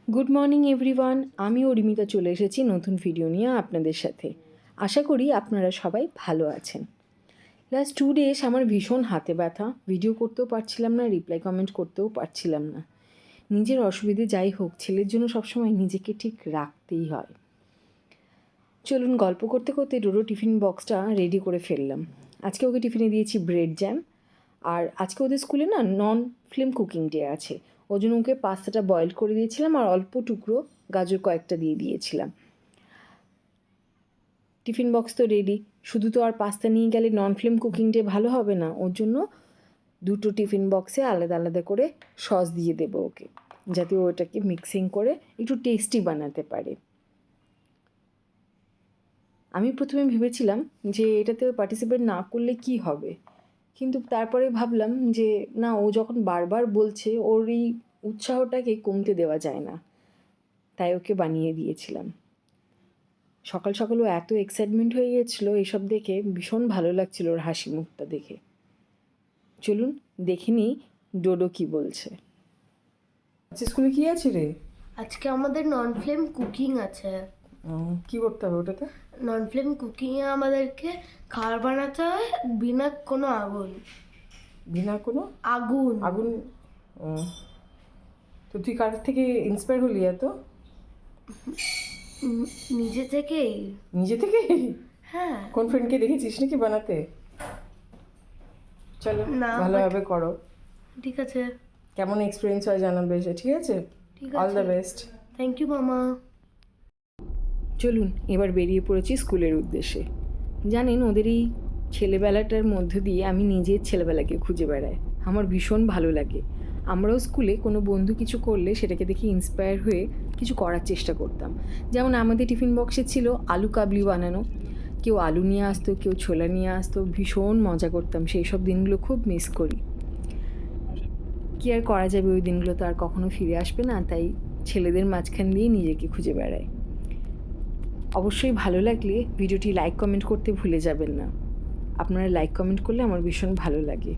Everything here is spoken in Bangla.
গুড মর্নিং এভরিওয়ান, আমি অরিমিতা চলে এসেছি নতুন ভিডিও নিয়ে আপনাদের সাথে। আশা করি আপনারা সবাই ভালো আছেন। লাস্ট 2 ডেজ আমার ভীষণ হাতে ব্যথা, ভিডিও করতেও পারছিলাম না, রিপ্লাই কমেন্ট করতেও পারছিলাম না। নিজের অসুবিধে যাই হোক, ছেলের জন্য সবসময় নিজেকে ঠিক রাখতেই হয়। চলুন গল্প করতে করতে ডোডো টিফিন বক্সটা রেডি করে ফেললাম। আজকে ওকে টিফিনে দিয়েছি ব্রেড জ্যাম, আর আজকে ওদের স্কুলে না নন ফ্লেম কুকিং ডে আছে, ওই জন্য ওকে পাস্তাটা বয়েল করে দিয়েছিলাম আর অল্প টুকরো গাজর কয়েকটা দিয়ে দিয়েছিলাম। টিফিন বক্স তো রেডি, শুধু তো আর পাস্তা নিয়ে গেলে নন ফ্লেম কুকিং ডে ভালো হবে না, ওর জন্য দুটো টিফিন বক্সে আলাদা আলাদা করে সস দিয়ে দেবো ওকে, যাতে ও ওটাকে মিক্সিং করে একটু টেস্টি বানাতে পারে। আমি প্রথমে ভেবেছিলাম যে এটাতে পার্টিসিপেট না করলে কি হবে, কিন্তু তারপরে ভাবলাম যে না, ও যখন বারবার বলছে ওর এই উৎসাহটাকে কমতে দেওয়া যায় না, তাই ওকে বানিয়ে দিয়েছিলাম। সকাল সকাল ও এত এক্সাইটমেন্ট হয়ে গেছিলো এইসব দেখে, ভীষণ ভালো লাগছিল ওর হাসি মুখটা দেখে। চলুন দেখে নিই ডোডো কী বলছে। আচ্ছা, স্কুলে কী আছে রে? আজকে আমাদের নন ফ্লেম কুকিং আছে। কী করতে হবে ওটাতে? নন ফ্লেম কুকিংয়ে আমাদেরকে খাবার বানাতে হয় বিনা কোনো আগুন। বিনা কোনো আগুন আগুন? তো তুই কার থেকে ইন্সপায়ার হলি এত? নিজে থেকেই। নিজে থেকে? হ্যাঁ। কোন ফ্রেন্ডকে দেখেছিস নাকি বানাতে? চলো না, ভালোভাবে করো। ঠিক আছে, কেমন এক্সপিরিয়েন্স হয় জানাবে, ঠিক আছে? ঠিক অল আছে, দ্য বেস্ট। থ্যাংক ইউ মামা। চলুন এবার বেরিয়ে পড়েছি স্কুলের উদ্দেশ্যে। জানেন, ওদের এই ছেলেবেলাটার মধ্য দিয়ে আমি নিজের ছেলেবেলাকে খুঁজে বেড়াই, আমার ভীষণ ভালো লাগে। আমরাও স্কুলে কোনো বন্ধু কিছু করলে সেটাকে দেখে ইন্সপায়ার হয়ে কিছু করার চেষ্টা করতাম। যেমন আমাদের টিফিন বক্সে ছিল আলু কাবলি বানানো, কেউ আলু নিয়ে আসতো, কেউ ছোলা নিয়ে আসতো, ভীষণ মজা করতাম। সেই সব দিনগুলো খুব মিস করি। কী আর করা যাবে, ওই দিনগুলো তো আর কখনো ফিরে আসবে না, তাই ছেলেদের মাঝখান দিয়ে নিজেকে খুঁজে বেড়াই। অবশ্যই ভালো লাগলে ভিডিওটি লাইক কমেন্ট করতে ভুলে যাবেন না। আপনারা লাইক কমেন্ট করলে আমার ভীষণ ভালো লাগে।